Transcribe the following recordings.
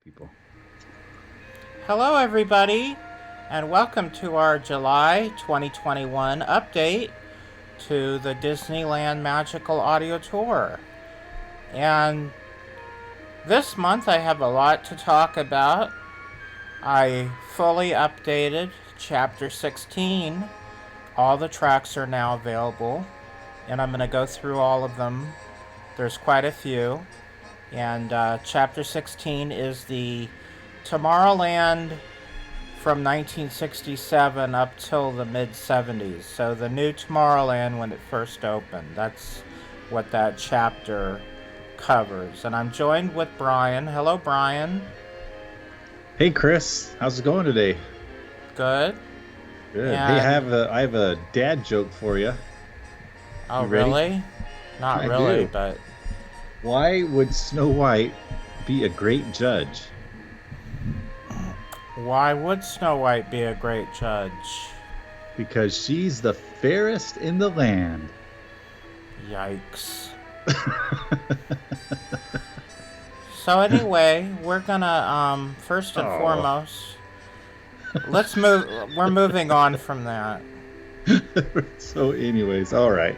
people. Hello, everybody, and welcome to our July 2021 update to the Disneyland Magical Audio Tour. And this month I have a lot to talk about. I fully updated Chapter 16. All the tracks are now available, and I'm going to go through all of them. There's quite a few. And Chapter 16 is the Tomorrowland from 1967 up till the mid-70s. So the new Tomorrowland when it first opened. That's what that chapter covers. And I'm joined with Brian. Hello, Brian. Hey, Chris, how's it going today? Good. Good. Hey, I have a dad joke for you. Oh, You ready? really? Not I really, do. but Why would Snow White be a great judge? why would Snow White be a great judge? Because she's the fairest in the land. Yikes. So anyway, we're gonna first and foremost, we're moving on from that. So anyways, all right.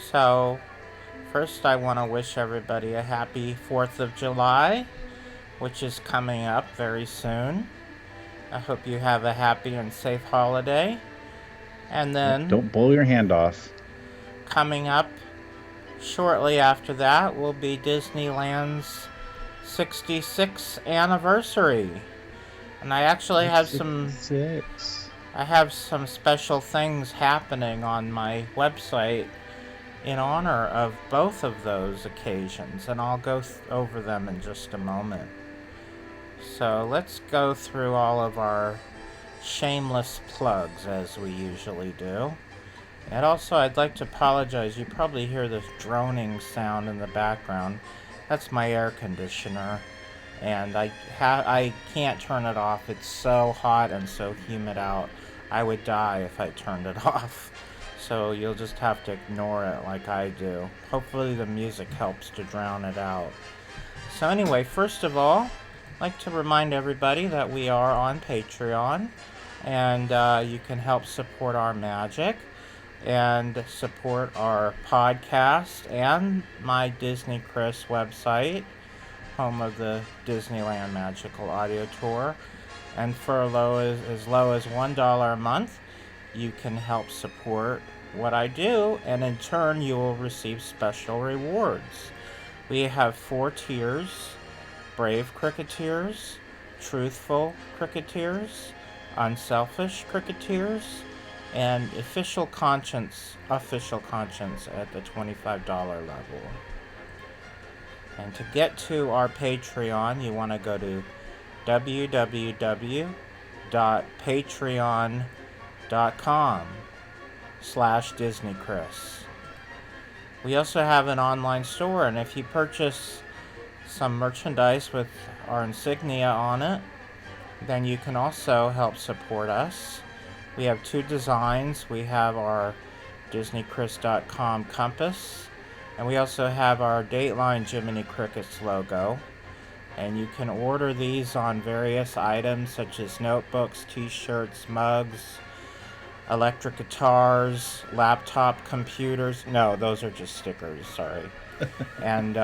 So first I want to wish everybody a happy 4th of July, which is coming up very soon. I hope you have a happy and safe holiday. And then Don't blow your hand off. coming up shortly after that will be Disneyland's 66th anniversary. And I actually have some special things happening on my website in honor of both of those occasions, and I'll go over them in just a moment. So let's go through all of our shameless plugs as we usually do. And also, I'd like to apologize. You probably hear this droning sound in the background. That's my air conditioner, and I can't turn it off. It's so hot and so humid out. I would die if I turned it off. So you'll just have to ignore it like I do. Hopefully the music helps to drown it out. So anyway, first of all, I'd like to remind everybody that we are on Patreon, and you can help support our magic and support our podcast and my Disney Chris website, home of the Disneyland Magical Audio Tour. And for as low as $1 a month, you can help support what I do, and in turn you will receive special rewards. We have 4 tiers: Brave Cricketers, Truthful Cricketers, Unselfish Cricketers, and Official Conscience at the $25 level. And to get to our Patreon, you want to go to www.patreon.com/DisneyChris. We also have an online store, and if you purchase some merchandise with our insignia on it, then you can also help support us. We have 2 designs. We have our DisneyChris.com compass, and we also have our Dateline Jiminy Crickets logo. And you can order these on various items such as notebooks, t-shirts, mugs, electric guitars, laptop computers. No, those are just stickers, sorry. And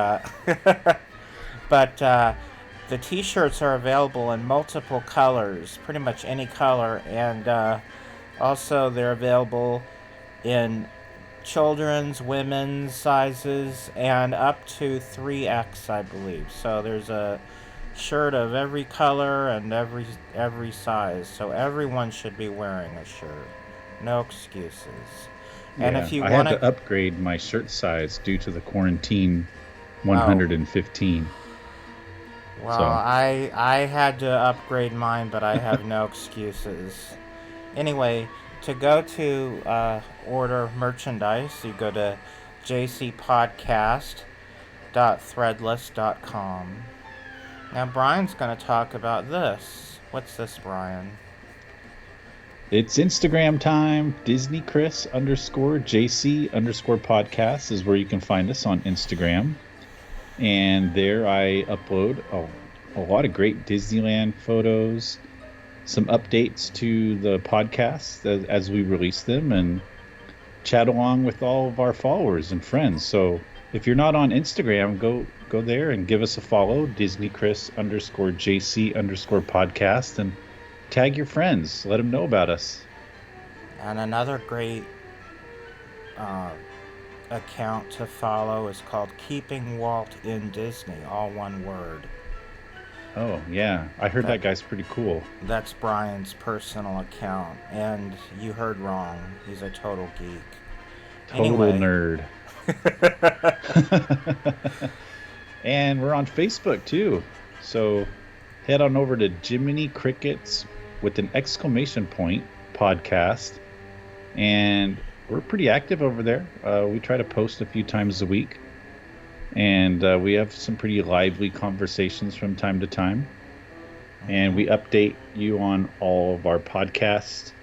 but the t-shirts are available in multiple colors, pretty much any color, and also they're available in children's, women's sizes, and up to 3X, I believe. So there's a shirt of every color and every size. So everyone should be wearing a shirt. No excuses. And if you I had to upgrade my shirt size due to the quarantine 115. Well, so. I had to upgrade mine, but I have no excuses. Anyway, to go to order merchandise, you go to jcpodcast.threadless.com. Now Brian's going to talk about this. What's this, Brian? It's Instagram time. Disney Chris _JC _podcast is where you can find us on Instagram. And there I upload a lot of great Disneyland photos, some updates to the podcast as we release them, and chat along with all of our followers and friends. So if you're not on Instagram, go there and give us a follow, DisneyChris_JC_podcast, and tag your friends. Let them know about us. And another great account to follow is called Keeping Walt in Disney, all one word. Oh, yeah. I heard that guy's pretty cool. That's Brian's personal account, and you heard wrong. He's a total geek. Total nerd. And we're on Facebook, too. So head on over to Jiminy Crickets with an exclamation point podcast. And we're pretty active over there. We try to post a few times a week. And we have some pretty lively conversations from time to time. And we update you on all of our podcast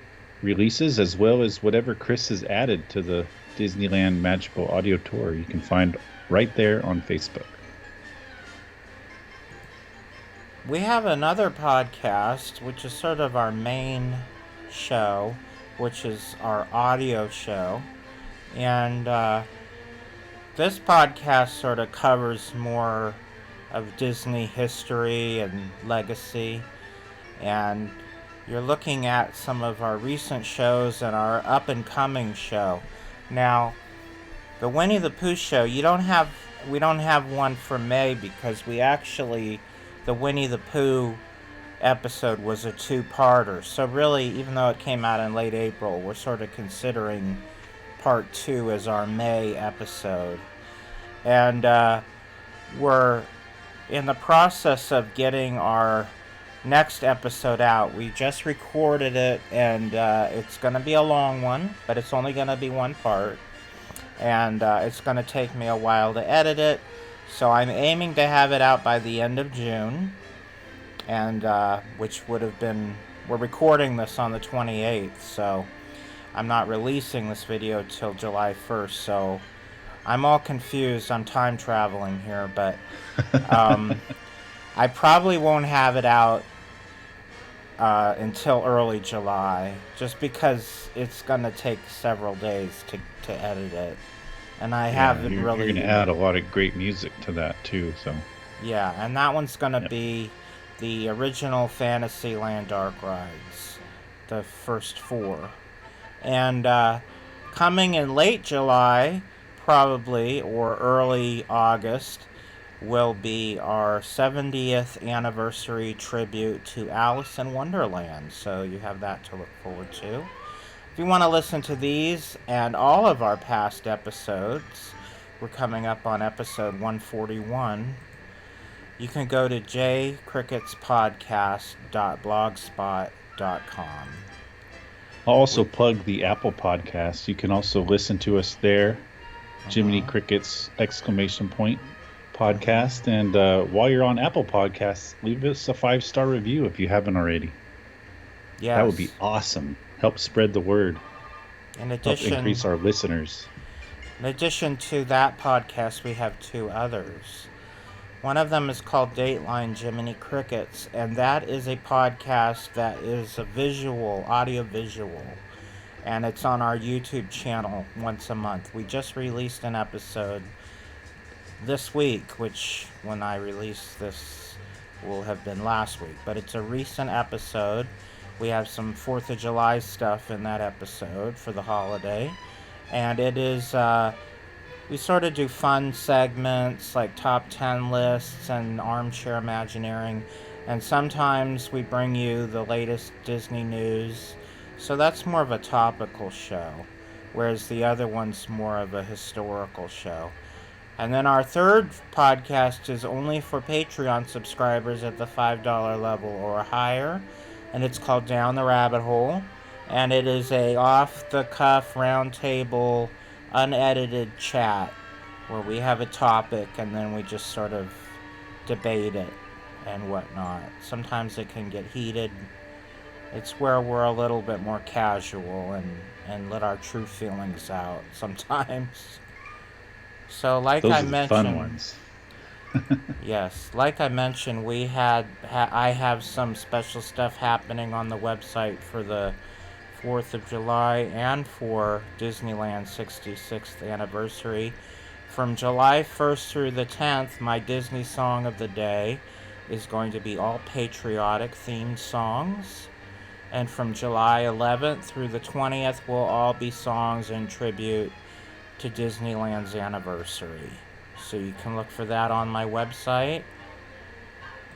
releases, as well as whatever Chris has added to the Disneyland Magical Audio Tour. You can find right there on Facebook. We have another podcast, which is sort of our main show, which is our audio show. And this podcast sort of covers more of Disney history and legacy. And you're looking at some of our recent shows and our up-and-coming show. Now, the Winnie the Pooh show, we don't have one for May because the Winnie the Pooh episode was a two-parter. So really, even though it came out in late April, we're sort of considering part 2 as our May episode. And we're in the process of getting our next episode out. We just recorded it, and it's going to be a long one, but it's only going to be one part. And it's going to take me a while to edit it. So I'm aiming to have it out by the end of June. And which would have been... We're recording this on the 28th, so I'm not releasing this video till July 1st, so I'm all confused. I'm time traveling here, but I probably won't have it out until early July, just because it's going to take several days to edit it. And I haven't really... You're going to add a lot of great music to that, too, so... Yeah, and that one's going to be the original Fantasyland Dark Rides, the first 4. And coming in late July, probably, or early August, will be our 70th anniversary tribute to Alice in Wonderland. So you have that to look forward to. If you want to listen to these and all of our past episodes, we're coming up on episode 141. You can go to jcricketspodcast.blogspot.com. I'll also plug the Apple Podcast. You can also listen to us there. Jiminy Cricket's exclamation point podcast. And while you're on Apple Podcasts, leave us a 5-star review if you haven't already. Yes. That would be awesome. Help spread the word. Help increase our listeners. In addition to that podcast, we have 2 others. One of them is called Dateline Jiminy Crickets, and that is a podcast that is a audio visual, and it's on our YouTube channel once a month. We just released an episode this week, which when I release this will have been last week, but it's a recent episode. We have some 4th of July stuff in that episode for the holiday, and it is... we sort of do fun segments like top 10 lists and armchair imagineering, and sometimes we bring you the latest Disney news. So that's more of a topical show, whereas the other one's more of a historical show. And then our third podcast is only for Patreon subscribers at the $5 level or higher, and it's called Down the Rabbit Hole, and it is a off-the-cuff roundtable unedited chat where we have a topic and then we just sort of debate it and whatnot. Sometimes it can get heated. It's where we're a little bit more casual and let our true feelings out sometimes. So like Those I are the mentioned, fun ones. Yes, like I mentioned, I have some special stuff happening on the website for the 4th of July and for Disneyland's 66th anniversary. From July 1st through the 10th, my Disney song of the day is going to be all patriotic themed songs. And from July 11th through the 20th will all be songs in tribute to Disneyland's anniversary. So you can look for that on my website.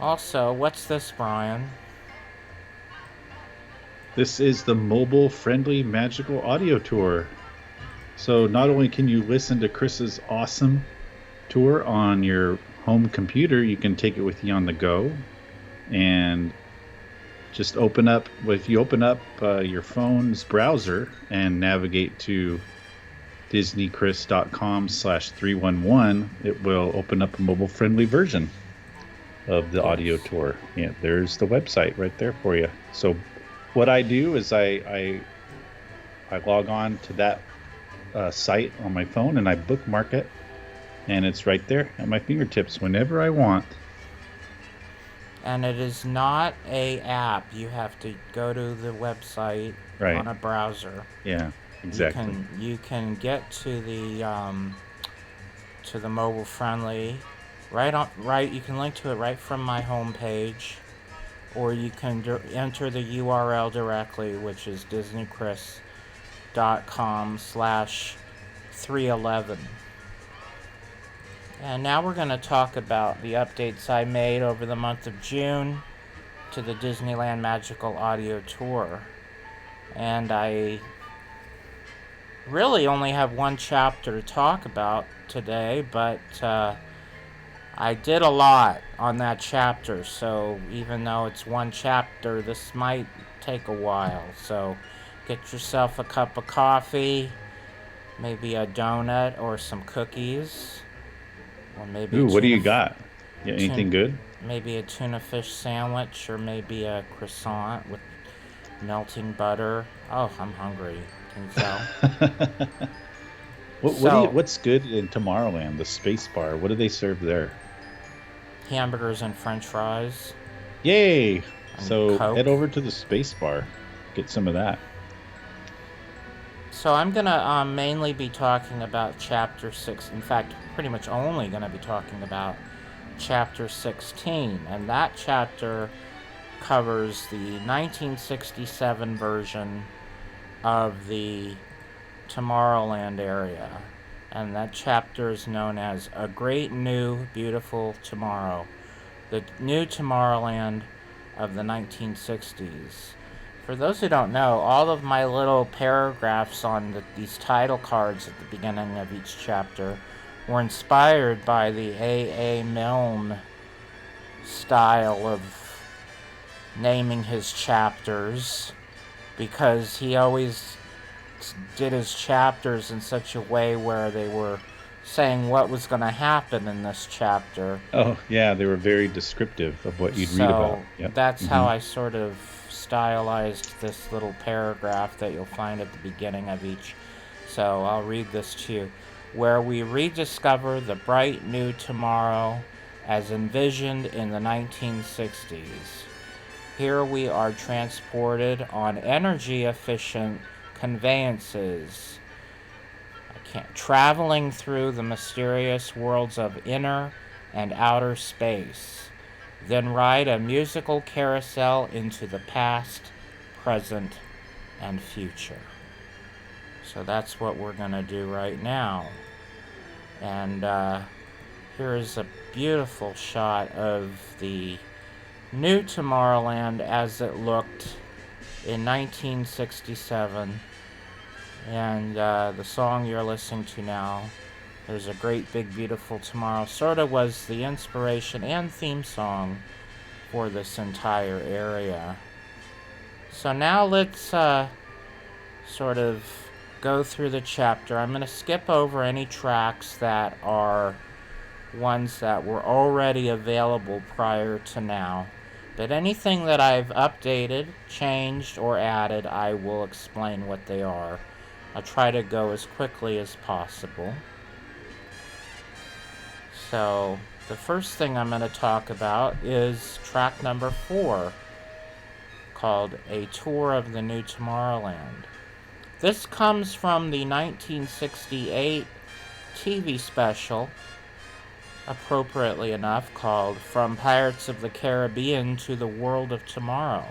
Also, what's this, Brian? This is the mobile-friendly Magical Audio Tour. So not only can you listen to Chris's awesome tour on your home computer, you can take it with you on the go, and just if you open up your phone's browser and navigate to disneychris.com/311, it will open up a mobile-friendly version of the audio tour. Yeah, there's the website right there for you. So what I do is I log on to that site on my phone and I bookmark it, and it's right there at my fingertips whenever I want. And it is not a app. You have to go to the website on a browser. Yeah, exactly. You can get to the mobile friendly you can link to it right from my homepage, or you can enter the URL directly, which is disneychris.com/311. And now we're going to talk about the updates I made over the month of June to the Disneyland Magical Audio Tour. And I really only have one chapter to talk about today, but I did a lot on that chapter, so even though it's one chapter, this might take a while. So get yourself a cup of coffee, maybe a donut or some cookies. Or maybe what do you got? Anything good? Maybe a tuna fish sandwich, or maybe a croissant with melting butter. Oh, I'm hungry. Can you tell? What's good in Tomorrowland? The Space Bar. What do they serve there? Hamburgers and French fries. Yay! And so Coke. Head over to the Space Bar. Get some of that. So I'm going to mainly be talking about Chapter 6. In fact, pretty much only going to be talking about Chapter 16. And that chapter covers the 1967 version of the Tomorrowland area. And that chapter is known as A Great New Beautiful Tomorrow. The new Tomorrowland of the 1960s. For those who don't know, all of my little paragraphs on these title cards at the beginning of each chapter were inspired by the A.A. Milne style of naming his chapters, because he always did his chapters in such a way where they were saying what was going to happen in this chapter. Oh, yeah, they were very descriptive of what you'd read about. Yep. That's how I sort of stylized this little paragraph that you'll find at the beginning of each. So I'll read this to you. Where we rediscover the bright new tomorrow as envisioned in the 1960s. Here we are transported on energy-efficient conveyances, traveling through the mysterious worlds of inner and outer space, then ride a musical carousel into the past, present, and future. So that's what we're going to do right now. And here is a beautiful shot of the new Tomorrowland as it looked in 1967. And the song you're listening to now, There's a Great Big Beautiful Tomorrow, sort of was the inspiration and theme song for this entire area. So now let's sort of go through the chapter. I'm going to skip over any tracks that are ones that were already available prior to now. But anything that I've updated, changed, or added, I will explain what they are. I'll try to go as quickly as possible. So, The first thing I'm going to talk about is track number 4, called A Tour of the New Tomorrowland. This comes from the 1968 TV special, appropriately enough, called From Pirates of the Caribbean to the World of Tomorrow.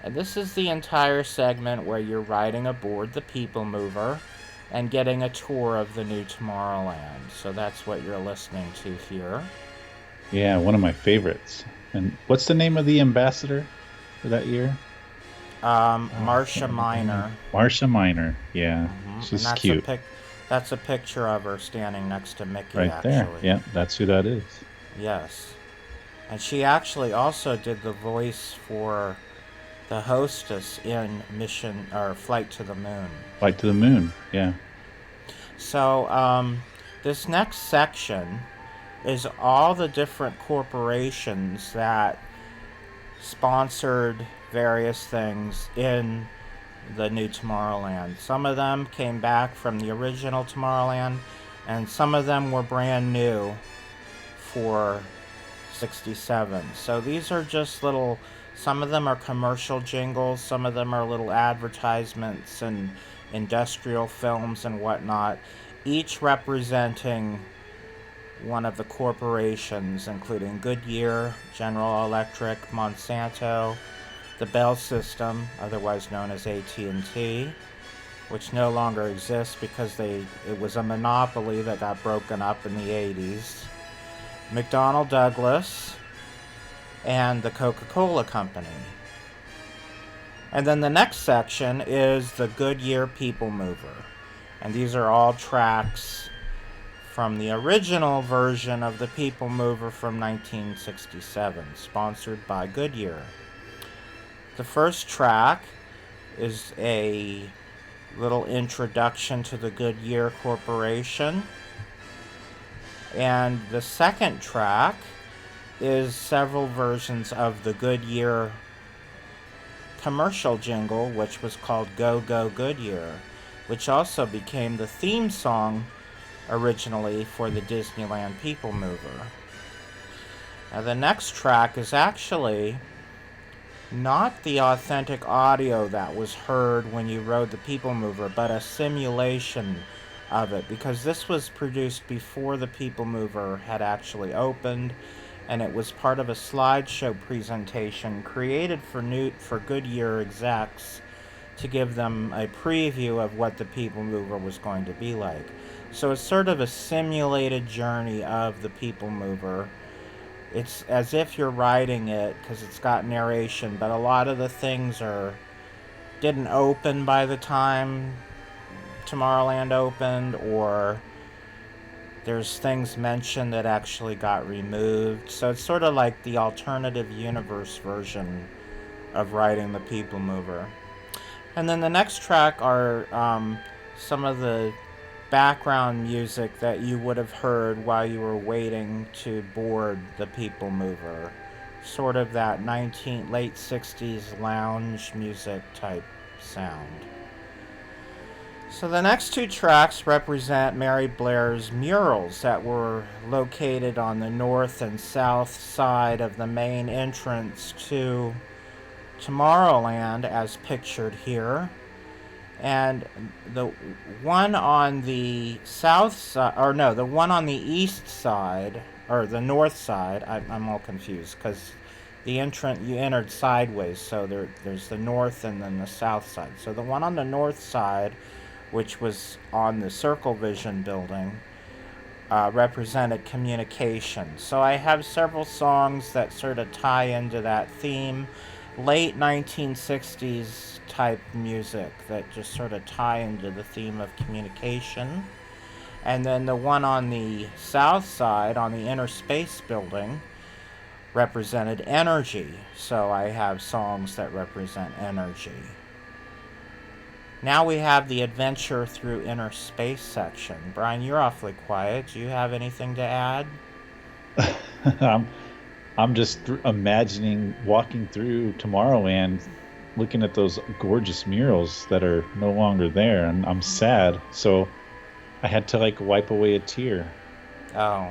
And this is the entire segment where you're riding aboard the People Mover and getting a tour of the new Tomorrowland. So that's what you're listening to here. Yeah, one of my favorites. And what's the name of the ambassador for that year? Marcia Minor. Marcia Minor, yeah. Mm-hmm. She's cute. That's a picture of her standing next to Mickey, right actually. There, yeah, that's who that is. Yes. And she actually also did the voice for the hostess in Flight to the Moon. Flight to the Moon, yeah. So, this next section is all the different corporations that sponsored various things in the new Tomorrowland. Some of them came back from the original Tomorrowland, and some of them were brand new for 67. So these are just little, some of them are commercial jingles, some of them are little advertisements and industrial films and whatnot, each representing one of the corporations, including Goodyear, General Electric, Monsanto, the Bell System, otherwise known as AT&T, which no longer exists because it was a monopoly that got broken up in the 80s, McDonnell Douglas, and the Coca-Cola Company. And then the next section is the Goodyear People Mover. And these are all tracks from the original version of the People Mover from 1967, sponsored by Goodyear. The first track is a little introduction to the Goodyear Corporation. And the second track is several versions of the Goodyear commercial jingle, which was called Go Go Goodyear, which also became the theme song originally for the Disneyland People Mover. Now the next track is actually not the authentic audio that was heard when you rode the People Mover, but a simulation of it, because this was produced before the People Mover had actually opened, and it was part of a slideshow presentation created for Goodyear execs to give them a preview of what the People Mover was going to be like. So it's sort of a simulated journey of the People Mover. It's as if you're riding it because it's got narration, but a lot of the things didn't open by the time Tomorrowland opened, or there's things mentioned that actually got removed. So it's sort of like the alternative universe version of riding the People Mover. And then the next track are some of the background music that you would have heard while you were waiting to board the People Mover. Sort of that late 60s lounge music type sound. So the next two tracks represent Mary Blair's murals that were located on the north and south side of the main entrance to Tomorrowland, as pictured here. And the one on the south side, or no, the one on the east side, or the north side, I'm all confused, because you entered sideways, so there's the north and then the south side. So the one on the north side, which was on the Circle Vision building, represented communication. So I have several songs that sort of tie into that theme, late 1960s type music that just sort of tie into the theme of communication. And then the one on the south side, on the Inner Space building, represented energy. So I have songs that represent energy. Now we have the Adventure Through Inner Space section. Brian, you're awfully quiet. Do you have anything to add? I'm just imagining walking through Tomorrowland, looking at those gorgeous murals that are no longer there, and I'm sad. So I had to wipe away a tear. Oh.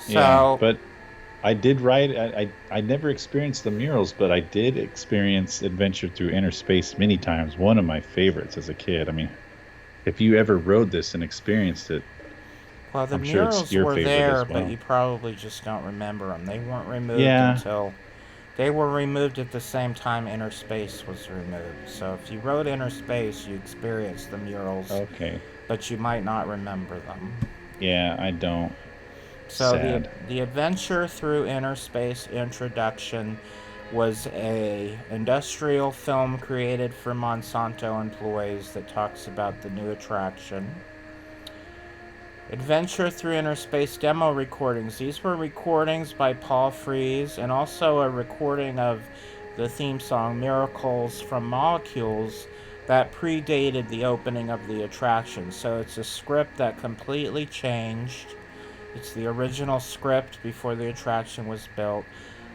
Yeah, So, but I did ride. I never experienced the murals, but I did experience Adventure Through Inner Space many times. One of my favorites as a kid. I mean, if you ever rode this and experienced it, well, the I'm sure it's murals your were favorite there, as but well. you probably just don't remember them. They weren't removed Yeah. until they were removed at the same time Inner Space was removed. So if you rode Inner Space, you experienced the murals, Okay. but you might not remember them. Yeah, I don't. So Sad. the Adventure Through Inner Space introduction was a industrial film created for Monsanto employees that talks about the new attraction. Adventure Through Inner Space demo recordings. These were recordings by Paul Frees and also a recording of the theme song Miracles from Molecules that predated the opening of the attraction. So it's a script that completely changed. It's the original script before the attraction was built.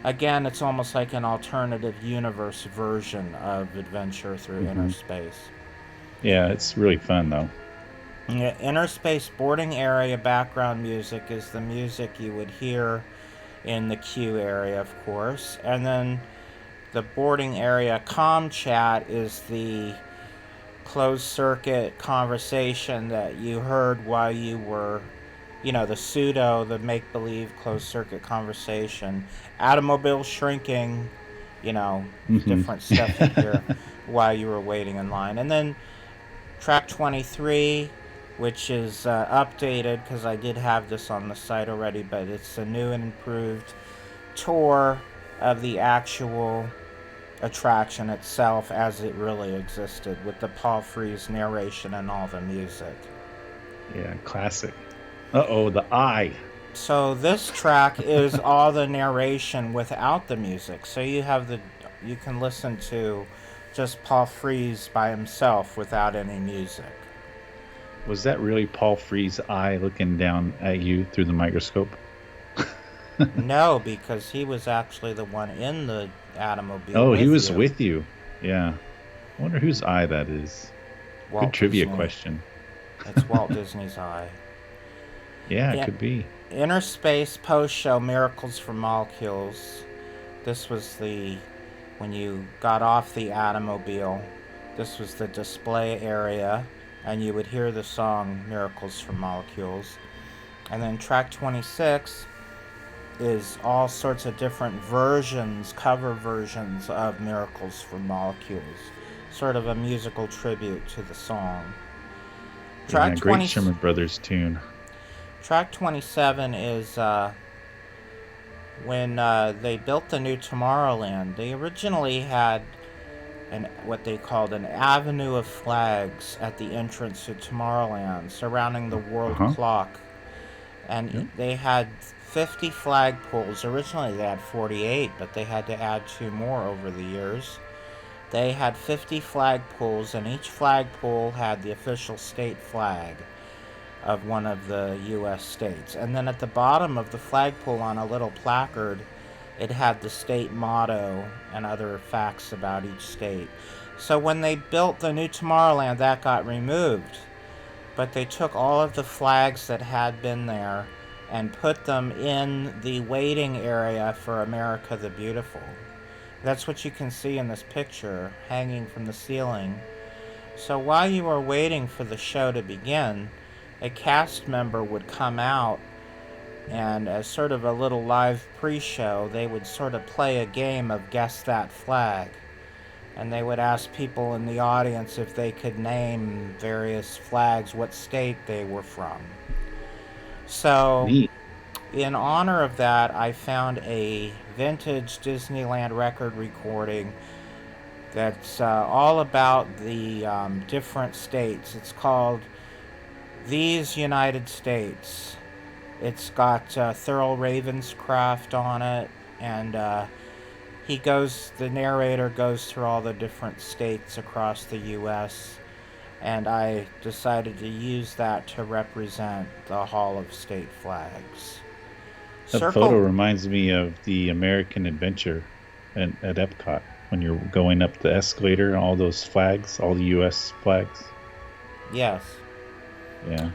Again, it's almost like an alternative universe version of Adventure Through Inner Hmm. Space. Yeah, it's really fun though. Yeah, Inner Space boarding area background music is the music you would hear in the queue area, of course. And then the boarding area comm chat is the closed circuit conversation that you heard while you were, the make believe closed circuit conversation. Automobile shrinking, Hmm. different stuff you hear while you were waiting in line. And then track 23, which is updated because I did have this on the site already, but it's a new and improved tour of the actual attraction itself as it really existed, with the Paul Frees narration and all the music. Yeah, classic. Uh-oh, the eye. So this track is all the narration without the music. So you can listen to just Paul Frees by himself without any music. Was that really Paul Frees' eye looking down at you through the microscope? No, because he was actually the one in the automobile Oh, he with was you. with you. Yeah. I wonder whose eye that is. Good Walt trivia Disney. question. It's Walt Disney's eye. Yeah, it In- could be. Inner Space Post Show Miracles from Molecules. This was when you got off the automobile, this was the display area, and you would hear the song Miracles from Molecules. And then track 26 is all sorts of different versions, cover versions of Miracles from Molecules. Sort of a musical tribute to the song. Yeah, great Sherman Brothers tune. Track 27 is when they built the new Tomorrowland. They originally had what they called an avenue of flags at the entrance to Tomorrowland surrounding the world clock. And Yep. they had 50 flagpoles. Originally they had 48, but they had to add 2 more over the years. They had 50 flagpoles, and each flagpole had the official state flag of one of the U.S. states. And then at the bottom of the flagpole on a little placard, it had the state motto and other facts about each state. So when they built the new Tomorrowland, that got removed. But they took all of the flags that had been there and put them in the waiting area for America the Beautiful. That's what you can see in this picture, hanging from the ceiling. So while you were waiting for the show to begin, a cast member would come out, and as sort of a little live pre-show, they would sort of play a game of Guess That Flag. And they would ask people in the audience if they could name various flags, what state they were from. So, Neat. in honor of that, I found a vintage Disneyland record recording that's all about the different states. It's called These United States. It's got Thurl Ravenscraft on it, and the narrator goes through all the different states across the U.S., and I decided to use that to represent the Hall of State Flags. That photo reminds me of the American Adventure at Epcot when you're going up the escalator and all those flags, all the U.S. flags. Yes. Yeah.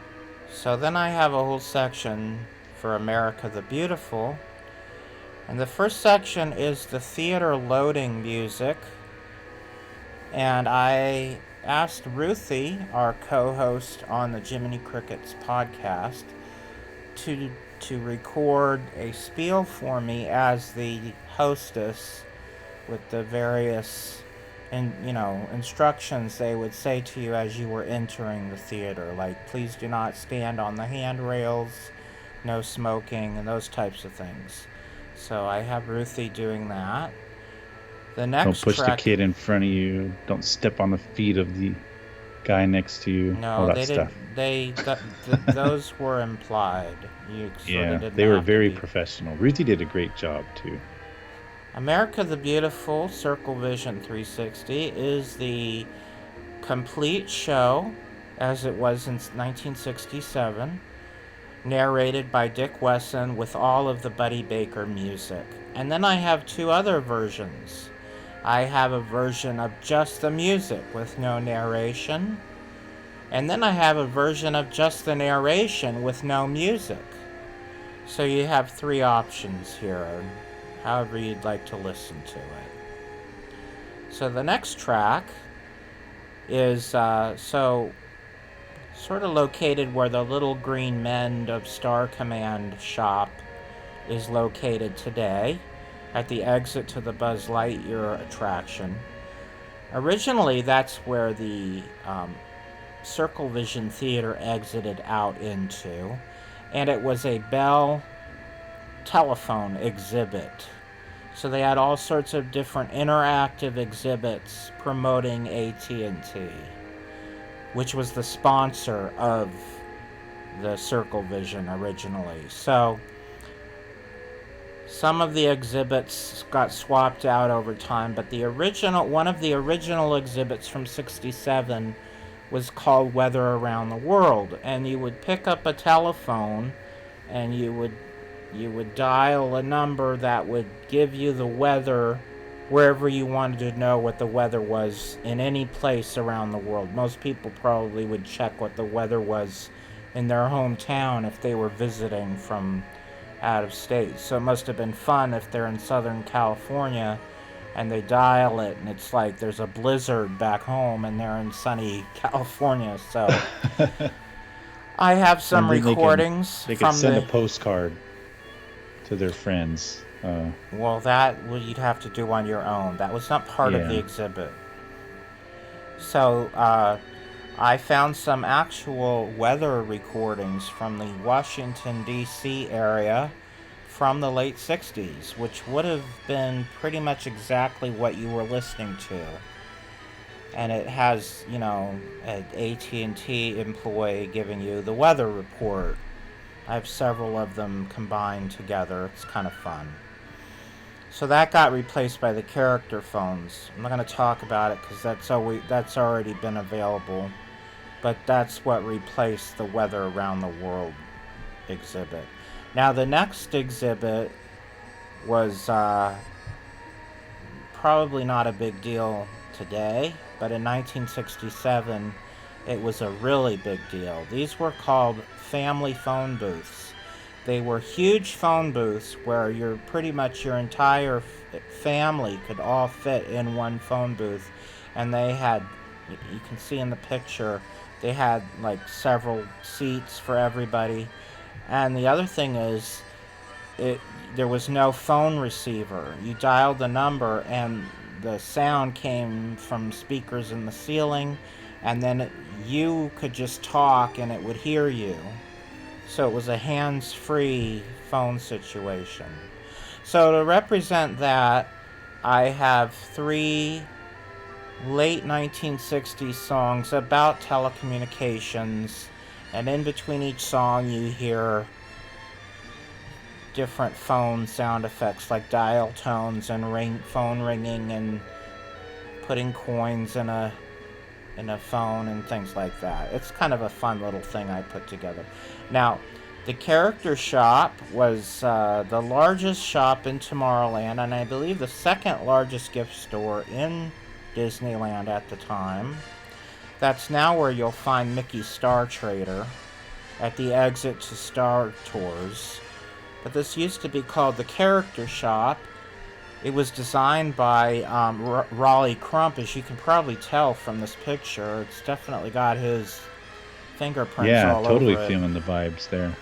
So then I have a whole section for America the Beautiful. And the first section is the theater loading music. And I asked Ruthie, our co-host on the Jiminy Crickets podcast, to record a spiel for me as the hostess with the various instructions they would say to you as you were entering the theater, like please do not stand on the handrails, no smoking, and those types of things. So I have Ruthie doing that. The next Don't push track, the kid in front of you. Don't step on the feet of the guy next to you. no, all that they stuff. didn't. Those were implied. They were very professional. Ruthie did a great job too. America the Beautiful, Circle Vision 360, is the complete show as it was in 1967, narrated by Dick Wesson with all of the Buddy Baker music. And then I have two other versions. I have a version of just the music with no narration, and then I have a version of just the narration with no music. So you have three options here, however you'd like to listen to it. So the next track is sort of located where the Little Green Men of Star Command shop is located today, at the exit to the Buzz Lightyear attraction. Originally, that's where the Circle Vision Theater exited out into, and it was a Bell telephone exhibit. So they had all sorts of different interactive exhibits promoting AT&T, which was the sponsor of the Circle Vision originally. So some of the exhibits got swapped out over time, but one of the original exhibits from '67 was called Weather Around the World, and you would pick up a telephone and you would dial a number that would give you the weather wherever you wanted to know what the weather was in any place around the world. Most people probably would check what the weather was in their hometown if they were visiting from out of state. So it must have been fun if they're in Southern California and they dial it and it's like there's a blizzard back home and they're in sunny California. So I have some recordings. They could send a postcard to their friends. Well, you'd have to do on your own. That was not part of the exhibit. So I found some actual weather recordings from the Washington, D.C. area from the late 60s, which would have been pretty much exactly what you were listening to. And it has, an AT&T employee giving you the weather report. I have several of them combined together. It's kind of fun. So that got replaced by the character phones. I'm not going to talk about it because that's already been available. But that's what replaced the Weather Around the World exhibit. Now the next exhibit was probably not a big deal today, but in 1967 it was a really big deal. These were called family phone booths. They were huge phone booths where pretty much your entire family could all fit in one phone booth, and they had, you can see in the picture, they had like several seats for everybody. And the other thing is, there was no phone receiver. You dialed the number and the sound came from speakers in the ceiling, and then you could just talk and it would hear you. So it was a hands-free phone situation. So to represent that, I have three late 1960s songs about telecommunications, and in between each song you hear different phone sound effects like dial tones and phone ringing and putting coins in a phone and things like that. It's kind of a fun little thing I put together. Now, the character shop was the largest shop in Tomorrowland, and I believe the second largest gift store in Disneyland at the time. That's now where you'll find Mickey's Star Trader at the exit to Star Tours. but this used to be called the Character Shop. It was designed by Raleigh Crump, as you can probably tell from this picture. It's definitely got his fingerprints all totally over it. feeling the vibes there.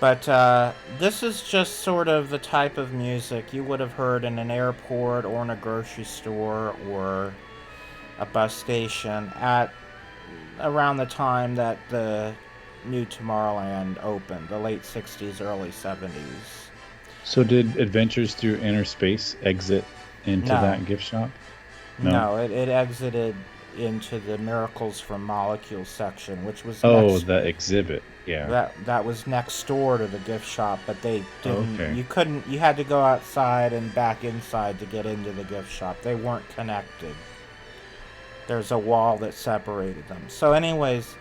But this is just sort of the type of music you would have heard in an airport or in a grocery store or a bus station at around the time that the new Tomorrowland opened, the late 60s, early 70s. So did Adventures Through Inner Space exit into that gift shop? No, it exited into the Miracles from Molecules section, which was the exhibit. Yeah. That was next door to the gift shop, but they didn't. Okay. You had to go outside and back inside to get into the gift shop. They weren't connected. There's a wall that separated them. So anyways,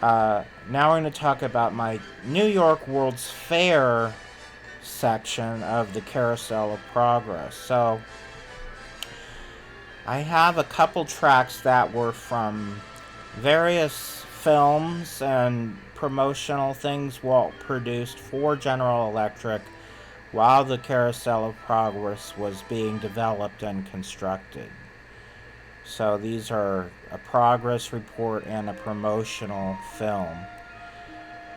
now we're going to talk about my New York World's Fair section of the Carousel of Progress. So I have a couple tracks that were from various films and promotional things Walt produced for General Electric while the Carousel of Progress was being developed and constructed. So these are a progress report and a promotional film.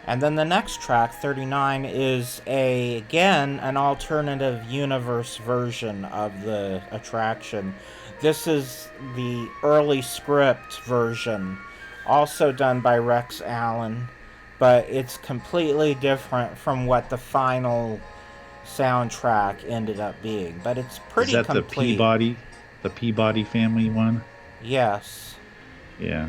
And then the next track, 39, is again an alternative universe version of the attraction. This is the early script version, also done by Rex Allen, but it's completely different from what the final soundtrack ended up being. But it's pretty complete. Is that the Peabody family one? Yes. Yeah.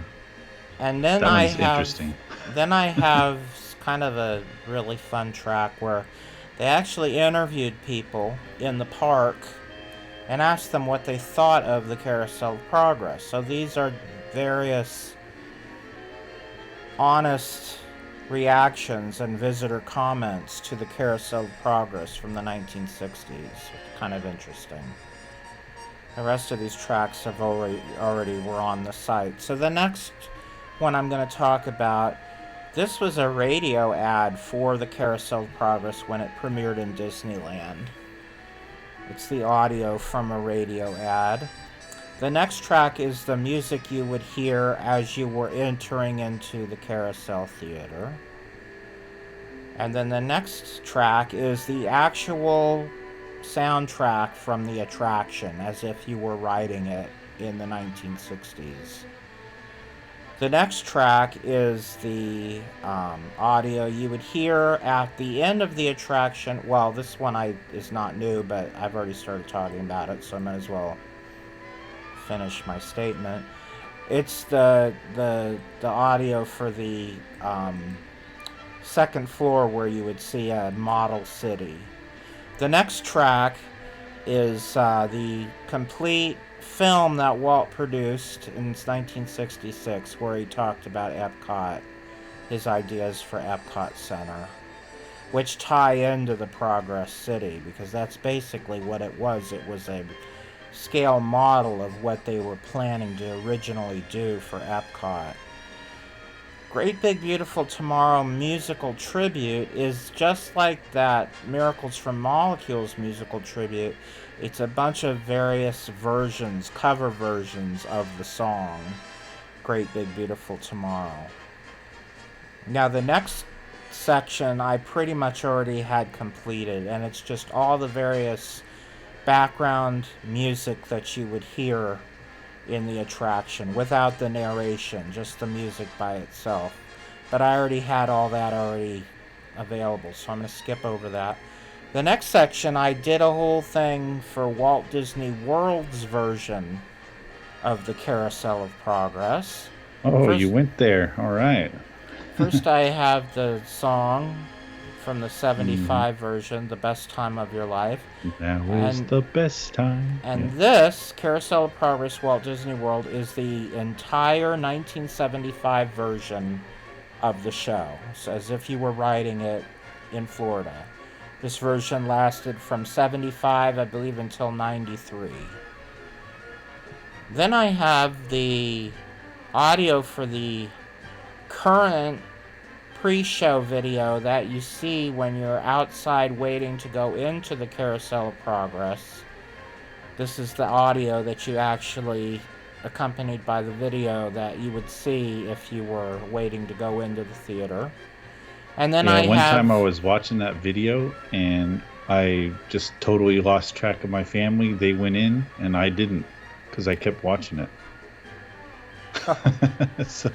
And then interesting. Then I have kind of a really fun track where they actually interviewed people in the park and asked them what they thought of the Carousel of Progress. So these are various honest reactions and visitor comments to the Carousel of Progress from the 1960s. Kind of interesting. The rest of these tracks have already were on the site. So the next one I'm going to talk about, this was a radio ad for the Carousel of Progress when it premiered in Disneyland. It's the audio from a radio ad. The next track is the music you would hear as you were entering into the Carousel Theater. And then the next track is the actual soundtrack from the attraction, as if you were riding it in the 1960s. The next track is the audio you would hear at the end of the attraction. Well, this one is not new, but I've already started talking about it, so I might as well finish my statement. It's the audio for the second floor where you would see a model city. The next track is the complete film that Walt produced in 1966, where he talked about Epcot, his ideas for Epcot Center, which tie into the Progress City, because that's basically what it was. It was a scale model of what they were planning to originally do for Epcot. Great Big Beautiful Tomorrow musical tribute is just like that Miracles from Molecules musical tribute. It's a bunch of various versions, cover versions of the song Great Big Beautiful Tomorrow. Now the next section I pretty much already had completed, and it's just all the various background music that you would hear in the attraction without the narration, just the music by itself. But I already had all that already available, so I'm going to skip over that. The next section, I did a whole thing for Walt Disney World's version of the Carousel of Progress. Oh, you went there. All right. First, I have the song from the 75 version, The Best Time of Your Life. That was the best time. And this, Carousel of Progress Walt Disney World, is the entire 1975 version of the show. So as if you were riding it in Florida. This version lasted from 75, I believe, until 93. Then I have the audio for the current pre-show video that you see when you're outside waiting to go into the Carousel of Progress. This is the audio that you actually, accompanied by the video that you would see if you were waiting to go into the theater. And then one time I was watching that video and I just totally lost track of my family. They went in and I didn't, because I kept watching it. So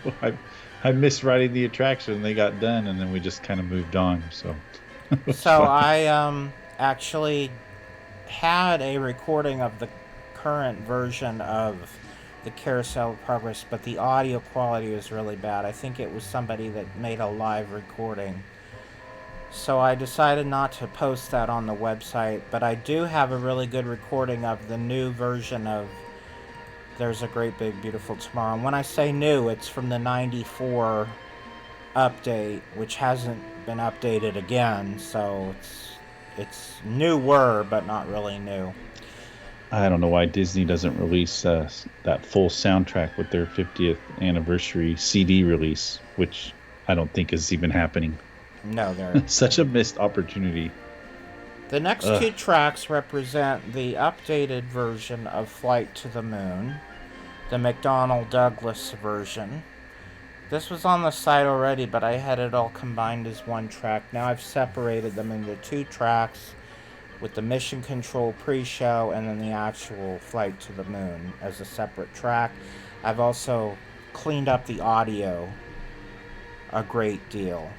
I missed riding the attraction. They got done and then we just kind of moved on. So I actually had a recording of the current version of the Carousel of Progress, but the audio quality was really bad. I think it was somebody that made a live recording. So I decided not to post that on the website, but I do have a really good recording of the new version of There's a Great Big Beautiful Tomorrow. And when I say new, it's from the 94 update, which hasn't been updated again, so it's newer, but not really new. I don't know why Disney doesn't release that full soundtrack with their 50th anniversary CD release, which I don't think is even happening. No, they're such a missed opportunity. The next two tracks represent the updated version of Flight to the Moon, the McDonnell Douglas version. This was on the site already, but I had it all combined as one track. Now I've separated them into two tracks, with the Mission Control pre-show and then the actual Flight to the Moon as a separate track. I've also cleaned up the audio a great deal.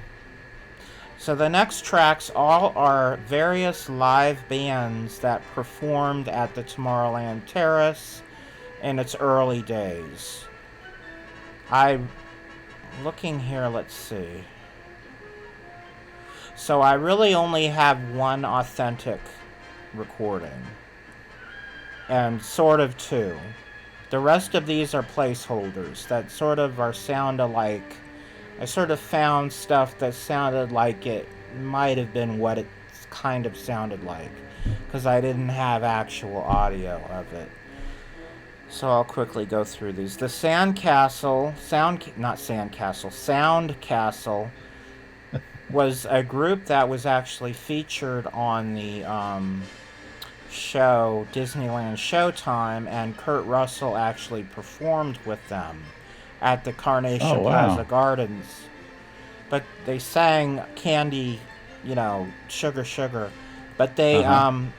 So the next tracks all are various live bands that performed at the Tomorrowland Terrace in its early days. I'm looking here, let's see. So I really only have one authentic recording, and sort of two. The rest of these are placeholders that sort of are sound alike. I sort of found stuff that sounded like it might have been what it kind of sounded like, because I didn't have actual audio of it. So I'll quickly go through these. The Sound Castle was a group that was actually featured on the show Disneyland Showtime, and Kurt Russell actually performed with them at the Carnation Plaza Gardens. But they sang Candy, Sugar Sugar. But they awesome.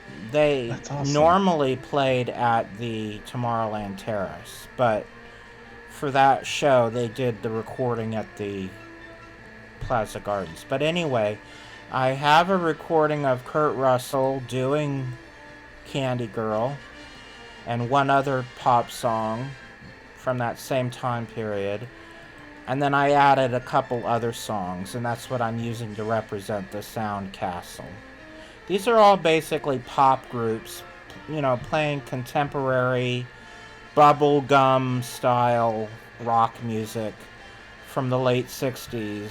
Normally played at the Tomorrowland Terrace. But for that show, they did the recording at the Plaza Gardens. But anyway, I have a recording of Kurt Russell doing Candy Girl and one other pop song from that same time period. And then I added a couple other songs, and that's what I'm using to represent the Sound Castle. These are all basically pop groups, playing contemporary bubblegum style rock music from the late 60s.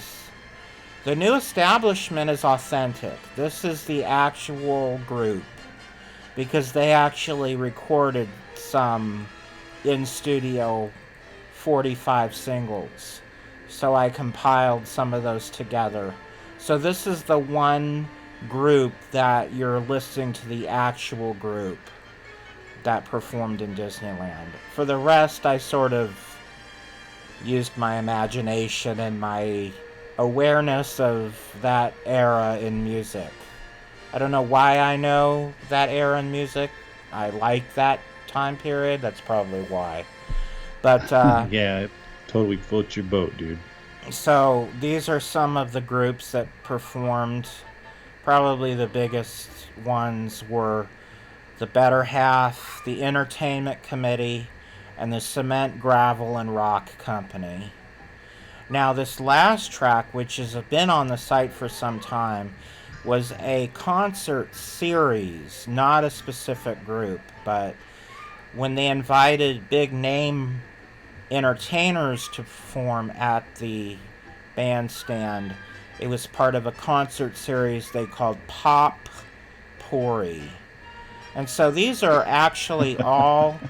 The new establishment is authentic. This is the actual group, because they actually recorded some in-studio 45 singles. So I compiled some of those together. So this is the one group that you're listening to, the actual group that performed in Disneyland. For the rest, I sort of used my imagination and my awareness of that era in music. I don't know why I know that era in music. I like that time period. That's probably why. But yeah, it totally floats your boat, dude. So these are some of the groups that performed. Probably the biggest ones were the Better Half, the Entertainment Committee, and the Cement, Gravel, and Rock Company. Now this last track, which has been on the site for some time, was a concert series, not a specific group, but when they invited big name entertainers to perform at the bandstand, it was part of a concert series they called Pop Pourri. And so these are actually all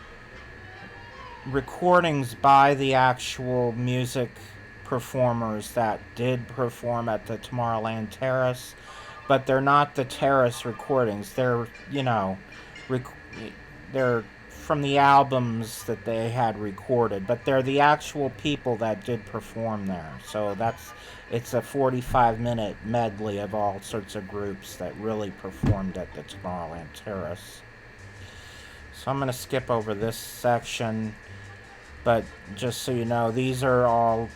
recordings by the actual music performers that did perform at the Tomorrowland Terrace, but they're not the Terrace recordings. They're, they're from the albums that they had recorded, but they're the actual people that did perform there. So it's a 45-minute medley of all sorts of groups that really performed at the Tomorrowland Terrace. So I'm going to skip over this section, but just so you know, these are all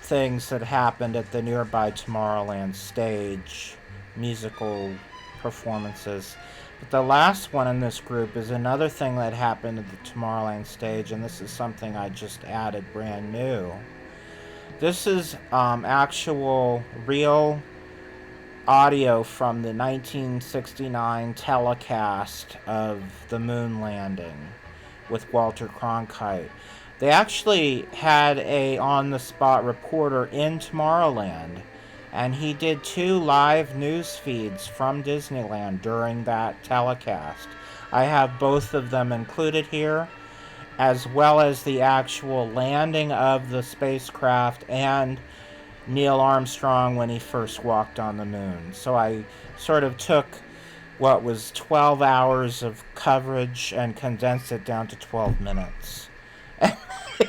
things that happened at the nearby Tomorrowland stage, musical performances. But the last one in this group is another thing that happened at the Tomorrowland stage, and this is something I just added brand new. This is actual real audio from the 1969 telecast of the moon landing with Walter Cronkite. They actually had a on-the-spot reporter in Tomorrowland, and he did 2 live news feeds from Disneyland during that telecast. I have both of them included here, as well as the actual landing of the spacecraft and Neil Armstrong when he first walked on the moon. So I sort of took what was 12 hours of coverage and condensed it down to 12 minutes.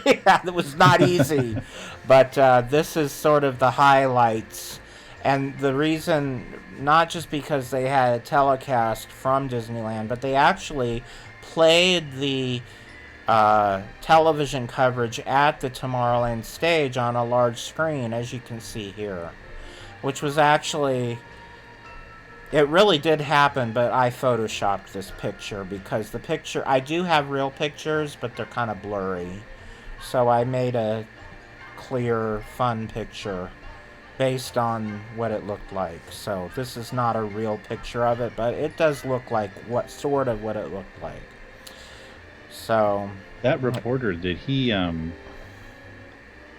Yeah, it was not easy, but this is sort of the highlights. And the reason, not just because they had a telecast from Disneyland, but they actually played the television coverage at the Tomorrowland stage on a large screen, as you can see here, which was actually, it really did happen, but I photoshopped this picture because the picture, I do have real pictures, but they're kind of blurry. So I made a clear, fun picture based on what it looked like. So this is not a real picture of it, but it does look like what it looked like. So that reporter, did he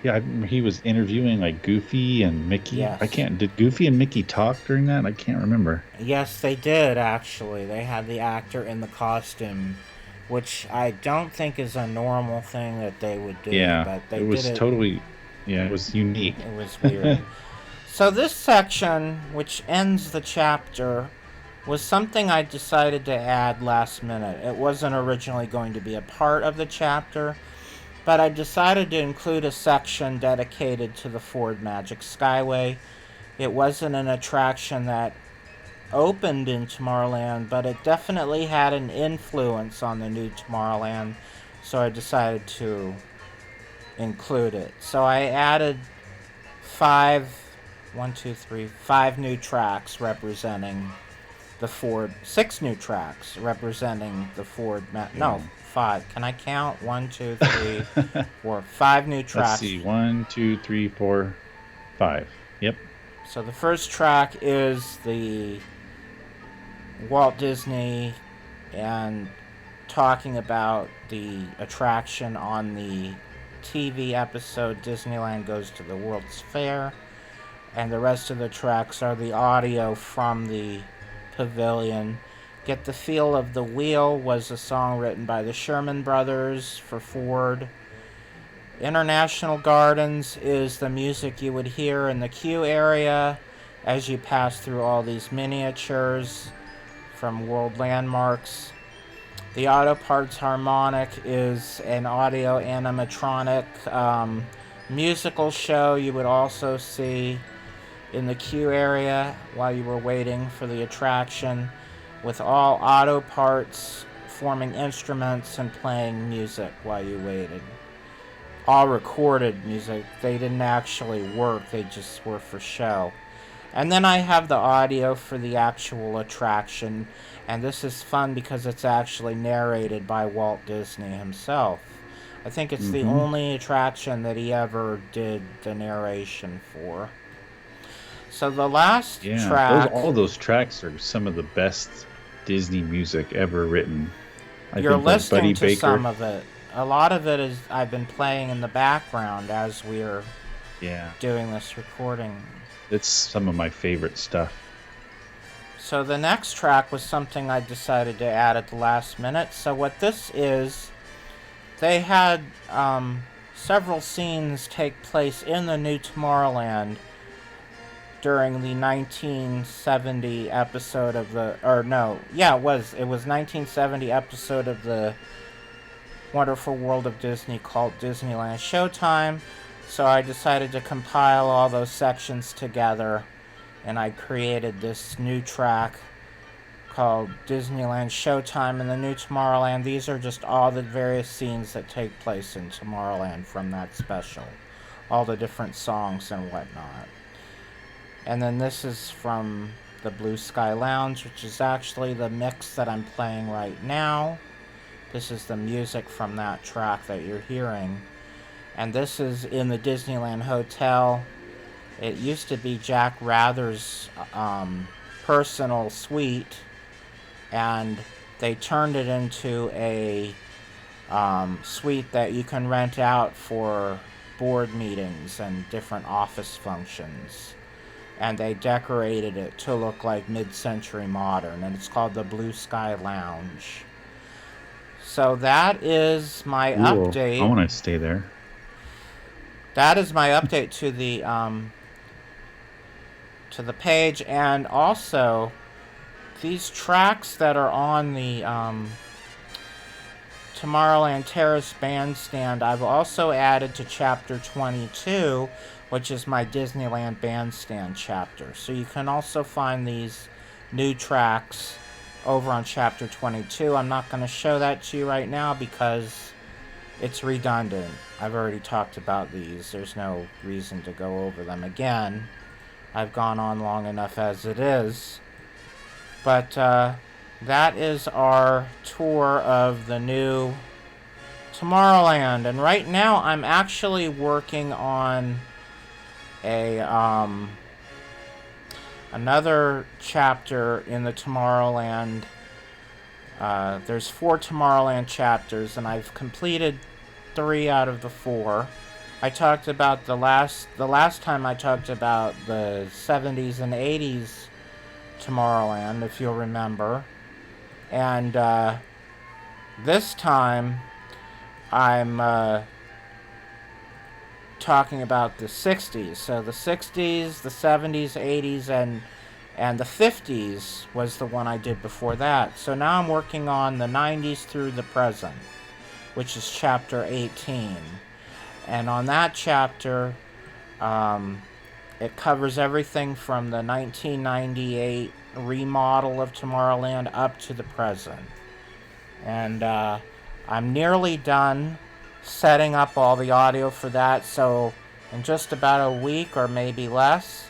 he was interviewing like Goofy and Mickey. Yes. Did Goofy and Mickey talk during that? I can't remember. Yes, they did actually. They had the actor in the costume, which I don't think is a normal thing that they would do. Yeah, but they it was did it. Totally, it was unique. It was weird. So this section, which ends the chapter, was something I decided to add last minute. It wasn't originally going to be a part of the chapter, but I decided to include a section dedicated to the Ford Magic Skyway. It wasn't an attraction that opened in Tomorrowland, but it definitely had an influence on the new Tomorrowland, so I decided to include it. So I added 5 new tracks representing the Ford, 6 new tracks representing the Ford, no, 5. Can I count? 1, 2, 3, 4, 5 new tracks. Let's see, 1, 2, 3, 4, 5. Yep. So the first track is the Walt Disney and talking about the attraction on the TV episode Disneyland Goes to the World's Fair, and the rest of the tracks are the audio from the pavilion. Get the Feel of the Wheel was a song written by the Sherman Brothers for Ford. International Gardens is the music you would hear in the queue area as you pass through all these miniatures from World Landmarks. The Auto Parts Harmonic is an audio animatronic musical show you would also see in the queue area while you were waiting for the attraction, with all auto parts forming instruments and playing music while you waited. All recorded music. They didn't actually work, they just were for show. And then I have the audio for the actual attraction, and this is fun because it's actually narrated by Walt Disney himself. I think it's the only attraction that he ever did the narration for. So the last track... all those tracks are some of the best Disney music ever written. You're listening to some of it. A lot of it is I've been playing in the background as we're doing this recording. It's some of my favorite stuff. So the next track was something I decided to add at the last minute. So what this is, they had several scenes take place in the new Tomorrowland during the 1970 episode of the, or no, yeah, it was 1970 episode of the Wonderful World of Disney called Disneyland Showtime. So I decided to compile all those sections together, and I created this new track called Disneyland Showtime and the New Tomorrowland. These are just all the various scenes that take place in Tomorrowland from that special. All the different songs and whatnot. And then this is from the Blue Sky Lounge, which is actually the mix that I'm playing right now. This is the music from that track that you're hearing. And this is in the Disneyland Hotel. It used to be Jack Rather's personal suite, and they turned it into a suite that you can rent out for board meetings and different office functions. And they decorated it to look like mid-century modern, and it's called the Blue Sky Lounge. So that is my update. I want to stay there. That is my update to the page, and also these tracks that are on the Tomorrowland Terrace Bandstand, I've also added to Chapter 22, which is my Disneyland Bandstand chapter. So you can also find these new tracks over on Chapter 22. I'm not going to show that to you right now because it's redundant. I've already talked about these. There's no reason to go over them again. I've gone on long enough as it is. But that is our tour of the new Tomorrowland. And right now I'm actually working on a another chapter in the Tomorrowland. There's 4 Tomorrowland chapters, and I've completed 3 out of the 4. I talked about the last time I talked about the 70s and 80s Tomorrowland, if you'll remember. And this time I'm talking about the 60s. So the 60s, the 70s, 80s, and the 50s was the one I did before that. So now I'm working on the 90s through the present, which is chapter 18. And on that chapter, it covers everything from the 1998 remodel of Tomorrowland up to the present. And I'm nearly done setting up all the audio for that, so in just about a week or maybe less,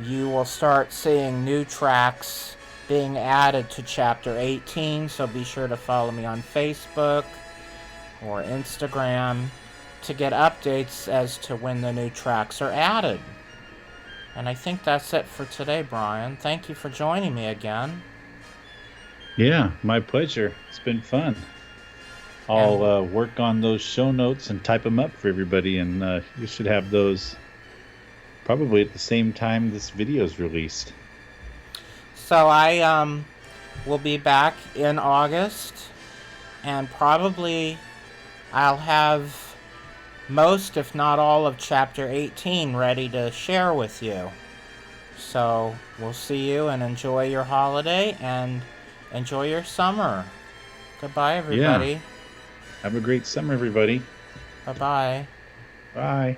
you will start seeing new tracks being added to Chapter 18, so be sure to follow me on Facebook or Instagram to get updates as to when the new tracks are added. And I think that's it for today, Brian. Thank you for joining me again. Yeah, my pleasure. It's been fun. I'll work on those show notes and type them up for everybody, and you should have those probably at the same time this video is released. So I will be back in August, and probably I'll have most, if not all, of Chapter 18 ready to share with you. So we'll see you, and enjoy your holiday, and enjoy your summer. Goodbye, everybody. Yeah. Have a great summer, everybody. Bye-bye. Bye.